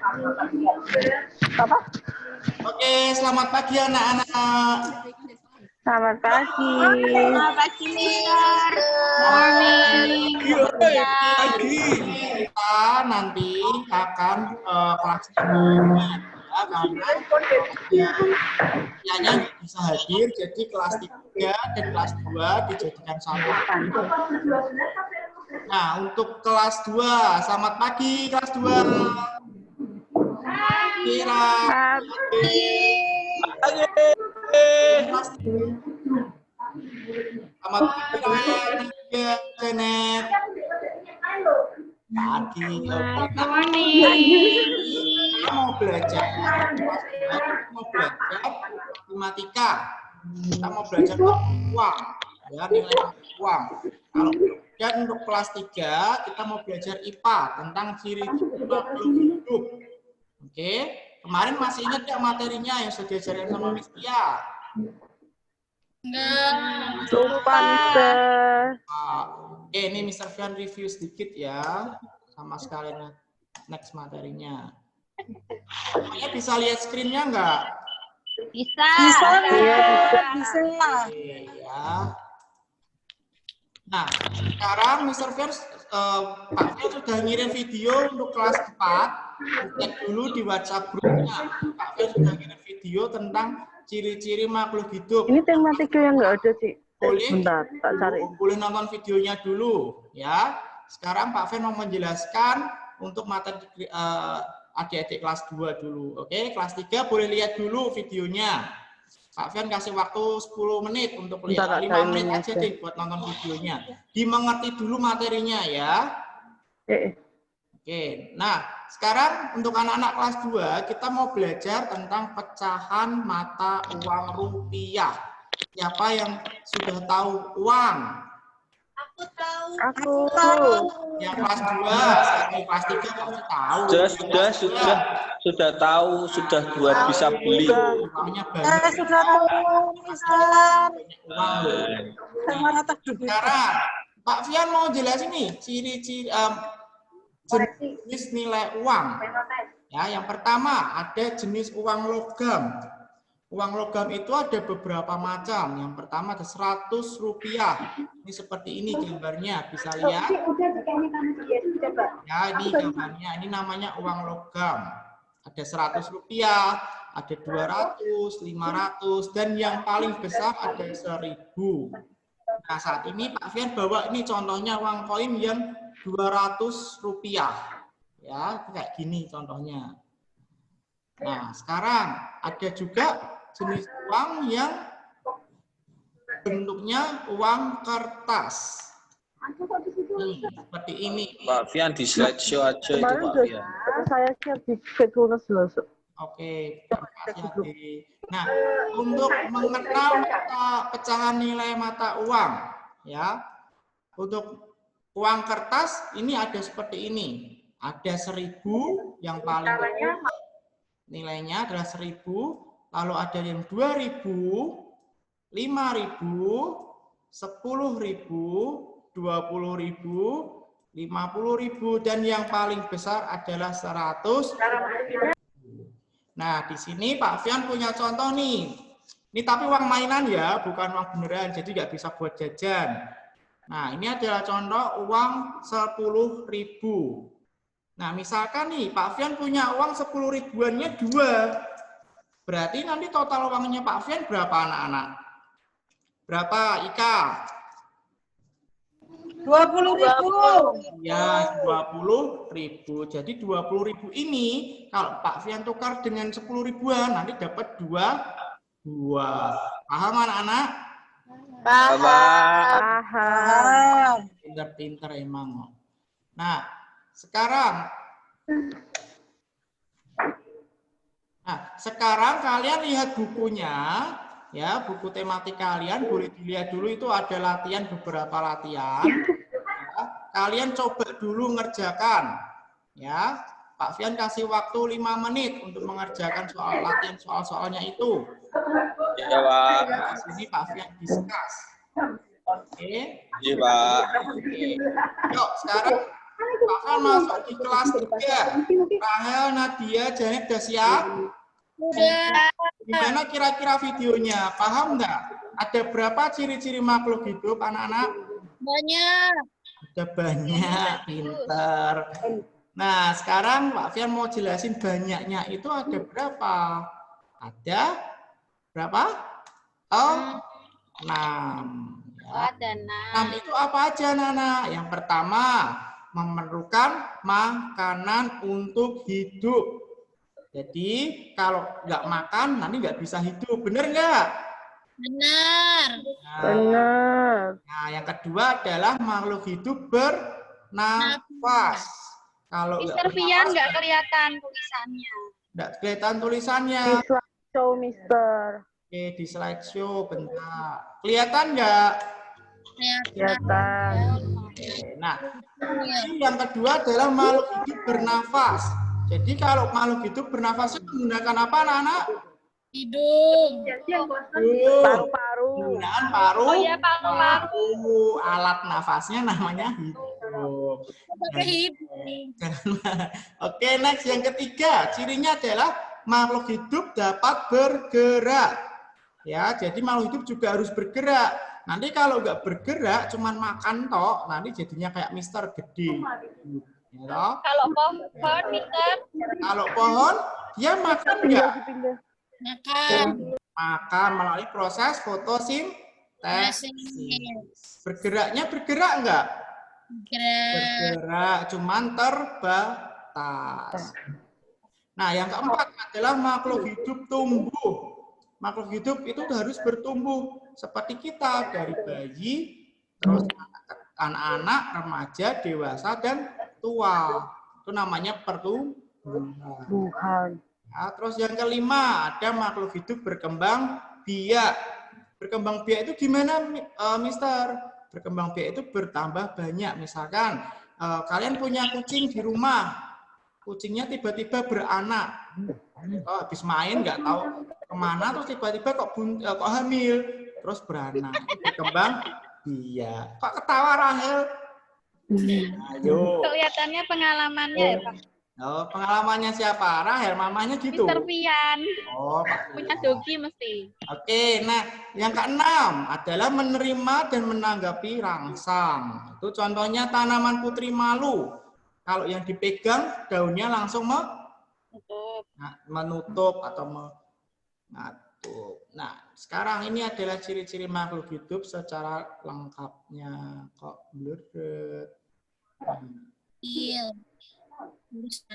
Apa? Oke, selamat pagi anak-anak. Selamat pagi. Selamat pagi, Mister. Morning. Pagi. Kita nanti akan kelas 3 ya, karena yang nggak bisa hadir, jadi kelas 3 dan kelas 2 dijadikan satu. Nah, untuk kelas 2, selamat pagi kelas 2. Kira. Selamat pagi, Janet. Pagi. Kita mau belajar matematika. Kita mau belajar uang, ya, nilai uang. Kalau dan untuk kelas 3 kita mau belajar IPA tentang ciri-ciri makhluk hidup. Oke, kemarin masih ingat nggak materinya yang sudah diajarin sama Miss Tia? Lupa, Mister. Oke, ini Mr. Fian review sedikit ya, sama sekalian next materinya. Semuanya bisa lihat screen-nya nggak? Bisa. Iya, bisa. Oke, ya. Nah, sekarang Mr. Fian, Pak Fian sudah ngirim video untuk kelas 4. Cek dulu di WhatsApp grupnya. Pak Fian sudah ngirim video tentang ciri-ciri makhluk hidup. Ini tematika yang nggak ada sih. Boleh, bentar, tak cari. boleh nonton videonya dulu, ya. Sekarang Pak Fian mau menjelaskan untuk materi adik-adik kelas 2 dulu. Oke, kelas 3 boleh lihat dulu videonya. Pak Fian kasih waktu 10 menit untuk lihat. 5 menit aja deh buat nonton videonya. Dimengerti dulu materinya ya. Oke, nah sekarang untuk anak-anak kelas 2 kita mau belajar tentang pecahan mata uang rupiah. Siapa yang sudah tahu uang? Aku tahu. Yang kelas 2, saya kelas 3 pasti tahu. Sudah tahu, sudah buat bisa beli. Uangnya banyak. Sudah tahu, Mister. Uang. Sekarang Pak Fian mau jelasin nih ciri-ciri jenis nilai uang. Ya, yang pertama ada jenis uang logam. Uang logam itu ada beberapa macam. Yang pertama ada 100 rupiah. Ini seperti ini gambarnya, bisa lihat. Ya, ini gambarnya. Ini namanya uang logam. Ada 100 rupiah, ada 200, 500, dan yang paling besar ada 1000. Nah, saat ini Pak Fian bawa ini contohnya uang koin yang 200 rupiah. Ya, kayak gini contohnya. Nah, sekarang ada juga jenis uang yang bentuknya uang kertas. Seperti ini. Pak Fian di slideshow aja itu Pak Fian. Saya share di Faithfulness dulu. Oke, terima kasih Adi. Nah, untuk mengenal pecahan nilai mata uang, ya, untuk uang kertas ini ada seperti ini. Ada 1000 yang paling nilainya adalah 1000. Lalu ada yang 2000, 5000, 10.000, 20.000, 50.000, dan yang paling besar adalah 100. Nah, di sini Pak Fian punya contoh nih. Ini tapi uang mainan ya, bukan uang beneran, jadi nggak bisa buat jajan. Nah, ini adalah contoh uang 10.000. Nah, misalkan nih Pak Fian punya uang 10 ribuannya 2. Berarti nanti total uangnya Pak Fian berapa anak-anak? Berapa, Ika? 20.000. Ya, 20.000. Jadi 20.000 ini kalau Pak Fian tukar dengan 10 ribuan nanti dapat 2. Paham anak-anak? Paham. Pinter-pinter emang. Nah, sekarang kalian lihat bukunya, ya, buku tematik kalian boleh dilihat dulu, itu ada beberapa latihan. Ya, kalian coba dulu ngerjakan, ya. Pak Fian kasih waktu 5 menit untuk mengerjakan latihan soal-soalnya itu. Ya, Pak. Di sini Pak Fian discuss. Oke. Iya, Pak. Oke. Yuk, sekarang Akan masuk di kelas 3. Rahel, Nadia, Janet udah siap? Udah. Gimana kira-kira videonya? Paham nggak? Ada berapa ciri-ciri makhluk hidup, anak-anak? Banyak. Ada banyak, pinter. Nah, sekarang Pak Fian mau jelasin banyaknya itu ada berapa? Ada berapa? Oh, 6. Ya. Ada 6 itu apa aja, Nana? Yang pertama, memerlukan makanan untuk hidup. Jadi, kalau nggak makan, nanti nggak bisa hidup. Bener nggak? Benar. Benar. Nah, yang kedua adalah makhluk hidup bernafas. Kalau Mister Fian nggak kelihatan tulisannya. nggak kelihatan tulisannya. Di slideshow, Mister. Oke, di slideshow bentar. Kelihatan nggak? Kelihatan. Nah, yang kedua adalah makhluk hidup bernafas. Jadi kalau makhluk hidup bernafas itu menggunakan apa, anak-anak? Hidung. Paru-paru. Penggunaan paru. Oh ya, paru-paru. Alat nafasnya namanya hidung. Pakai hidung. Oke, next yang ketiga, cirinya adalah makhluk hidup dapat bergerak. Ya, jadi makhluk hidup juga harus bergerak. Nanti kalau nggak bergerak, cuman makan tok, nanti jadinya kayak Mister gede. Ya, toh? Kalau pohon, Mister, Kalau pohon, dia makan nggak? makan. Makan melalui proses fotosintesis. Bergeraknya bergerak nggak? Gerak. Bergerak, cuman terbatas. Nah, yang keempat adalah makhluk hidup tumbuh. Makhluk hidup itu harus bertumbuh seperti kita, dari bayi, terus anak-anak, remaja, dewasa, dan tua. Itu namanya pertumbuhan. Tuhan. Nah, terus yang kelima ada makhluk hidup berkembang biak. Berkembang biak itu gimana, Mister? Berkembang biak itu bertambah banyak. Misalkan kalian punya kucing di rumah, kucingnya tiba-tiba beranak. Oh, habis main nggak tahu kemana, terus tiba-tiba kok hamil, terus beranak. Berkembang biak. Kok ketawa, Rahel? Ayo. Kelihatannya pengalamannya ya, Pak. Oh, pengalamannya siapa? Rahel, mamanya gitu. Mister Fian. Oh, Pak Punya Fian. dogi mesti. Oke, nah yang keenam adalah menerima dan menanggapi rangsang. Itu contohnya tanaman putri malu. Kalau yang dipegang, daunnya langsung menutup atau mengatup. Nah, sekarang ini adalah ciri-ciri makhluk hidup secara lengkapnya. Kok blurred? Iya.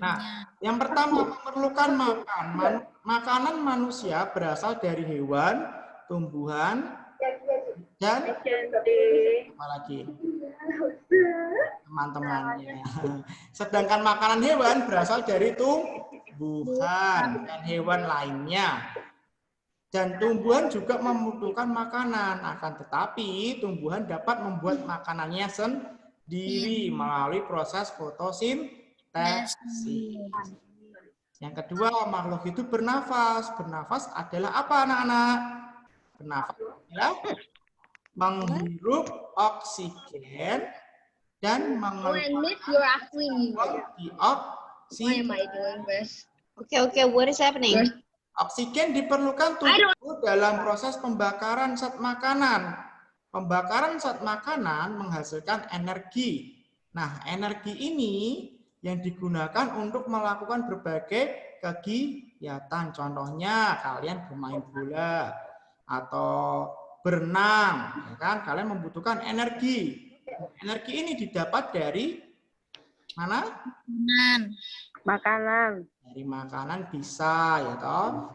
Nah, yang pertama memerlukan makan. Makanan manusia berasal dari hewan, tumbuhan, dan apa lagi? Teman-temannya. Sedangkan makanan hewan berasal dari tumbuhan dan hewan lainnya. Dan tumbuhan juga membutuhkan makanan. Akan tetapi tumbuhan dapat membuat makanannya sendiri melalui proses fotosintesis. Yang kedua, makhluk hidup bernafas. Bernafas adalah apa, anak-anak? Bernafas adalah menghirup oksigen dan mengeluarkan dioksida. Okay, what is happening? Oksigen diperlukan tubuh dalam proses pembakaran zat makanan. Pembakaran zat makanan menghasilkan energi. Nah, energi ini yang digunakan untuk melakukan berbagai kegiatan. Contohnya kalian bermain bola atau berenang, ya kan? Kalian membutuhkan energi. Energi ini didapat dari mana? Makanan. Dari makanan bisa, ya toh.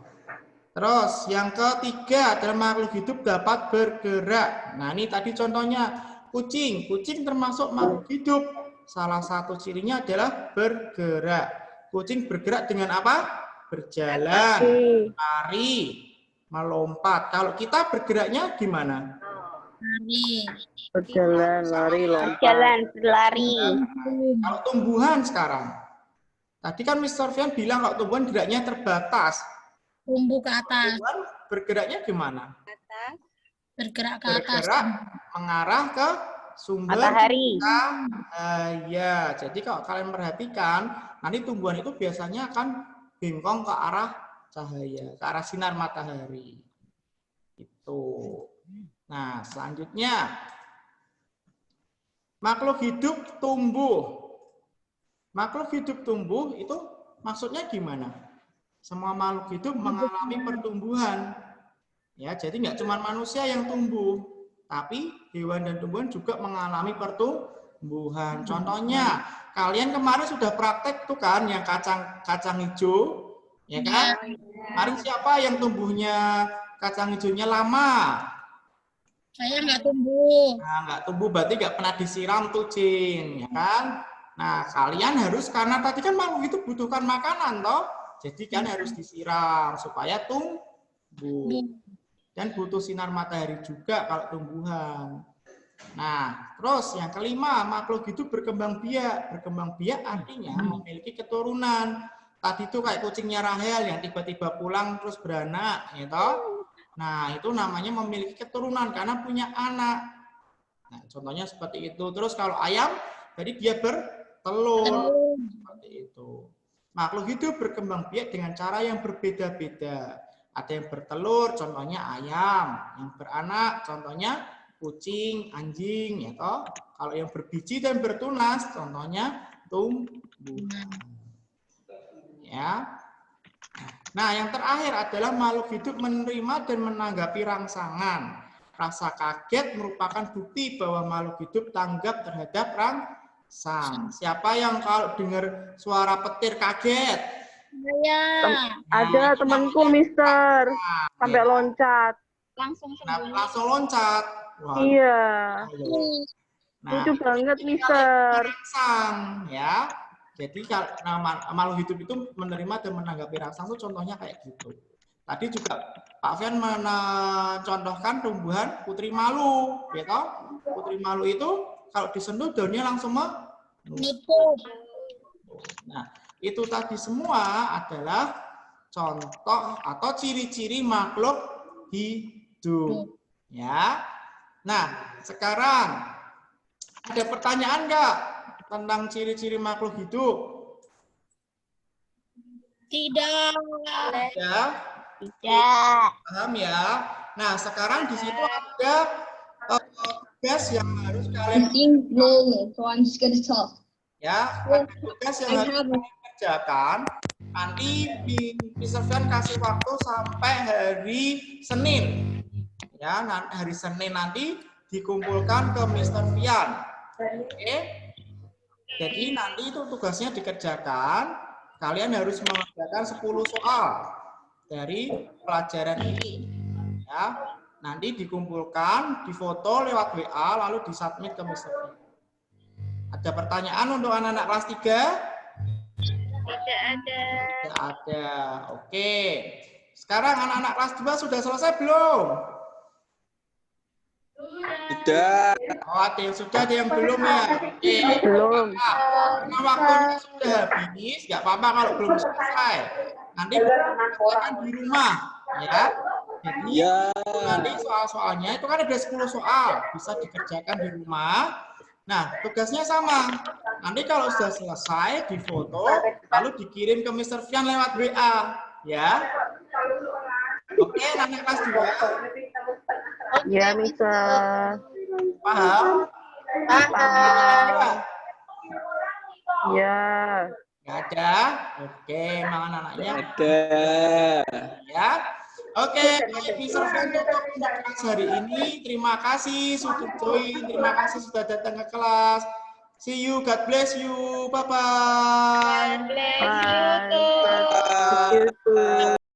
Terus yang ketiga adalah makhluk hidup dapat bergerak. Nah, ini tadi contohnya kucing. Kucing termasuk makhluk hidup. Salah satu cirinya adalah bergerak. Kucing bergerak dengan apa? Berjalan, lari, melompat. Kalau kita bergeraknya gimana? Lari. Berjalan, lari, lompat. Jalan, berlari. Kalau tumbuhan sekarang. Tadi kan Mr. Fian bilang kalau tumbuhan geraknya terbatas. Tumbuh ke atas. Tumbuhan bergeraknya gimana? Bergerak ke atas. Bergerak mengarah ke Sumber Matahari. cahaya. Jadi kalau kalian perhatikan, nanti tumbuhan itu biasanya akan bengkong ke arah cahaya, ke arah sinar matahari. Itu. Nah, selanjutnya makhluk hidup tumbuh. Makhluk hidup tumbuh itu maksudnya gimana? Semua makhluk hidup mengalami pertumbuhan. Ya, jadi nggak cuma manusia yang tumbuh, tapi hewan dan tumbuhan juga mengalami pertumbuhan. Contohnya, kalian kemarin sudah praktek tuh kan yang kacang hijau, ya kan? Kemarin siapa yang tumbuhnya kacang hijaunya lama? Saya nggak tumbuh. Nah, nggak tumbuh berarti nggak pernah disiram tuh, Cin, ya kan? Nah, kalian harus, karena tadi kan makhluk itu butuhkan makanan, toh? Jadi kan harus disiram supaya tumbuh. Dan butuh sinar matahari juga kalau tumbuhan. Nah, terus yang kelima, makhluk hidup berkembang biak. Berkembang biak artinya memiliki keturunan. Tadi itu kayak kucingnya Rahel yang tiba-tiba pulang terus beranak, gitu. Nah, itu namanya memiliki keturunan karena punya anak. Nah, contohnya seperti itu. Terus kalau ayam, jadi dia bertelur. Seperti itu. Makhluk hidup berkembang biak dengan cara yang berbeda-beda. Ada yang bertelur, contohnya ayam. Yang beranak, contohnya kucing, anjing, ya toh. Kalau yang berbiji dan bertunas, contohnya tumbuhan. Ya. Nah, yang terakhir adalah makhluk hidup menerima dan menanggapi rangsangan. Rasa kaget merupakan bukti bahwa makhluk hidup tanggap terhadap rangsang. Siapa yang kalau dengar suara petir kaget? Ada temanku, Mister. Sampai loncat. Langsung Langsung loncat. Wah, Iya. nah, Lucu banget, Mister. rangsang, ya. Jadi kalau makhluk hidup itu menerima dan menanggapi rangsang itu contohnya kayak gitu. Tadi juga Pak Fian mencontohkan tumbuhan putri malu, ya toh? Putri malu itu kalau disentuh daunnya langsung menutup. Nah, itu tadi semua adalah contoh atau ciri-ciri makhluk hidup. Ya. Nah, sekarang ada pertanyaan nggak tentang ciri-ciri makhluk hidup? Tidak. Ya. Tidak. Paham ya? Nah, sekarang di situ ada tugas yang harus kalian So I'm just gonna talk. ya, ada tugas yang harus kalian kerjakan. Nanti Mr. Fian kasih waktu sampai hari Senin. Ya, hari Senin nanti dikumpulkan ke Mr. Fian. Oke? Jadi nanti itu tugasnya dikerjakan. Kalian harus mengerjakan 10 soal dari pelajaran ini. Ya, nanti dikumpulkan, difoto lewat WA, lalu disubmit ke Mr. Fian. Ada pertanyaan untuk anak-anak kelas 3? Tidak ada. Tidak ada. Oke. Sekarang anak-anak kelas 2 sudah selesai belum? Tidak. Oh, ada yang sudah, ada yang belum ya? Oke. Belum. Karena waktunya sudah habis, nggak apa-apa kalau belum selesai. Nanti kerjakan di rumah, ya. Jadi nanti soal-soalnya itu kan ada 10 soal, bisa dikerjakan di rumah. Nah, tugasnya sama. Nanti kalau sudah selesai, difoto, lalu dikirim ke Mr. Fian lewat WA, ya. Oke, anak kelas 2. Ya, Mister. Paham? Paham. Ya. Nggak ada? Oke, emang anak-anaknya Ada. ya. Oke, baik, Mr. Fian tutup untuk kelas hari ini. Terima kasih sudah join, terima kasih sudah datang ke kelas. See you, God bless you, bye-bye. Bless you too.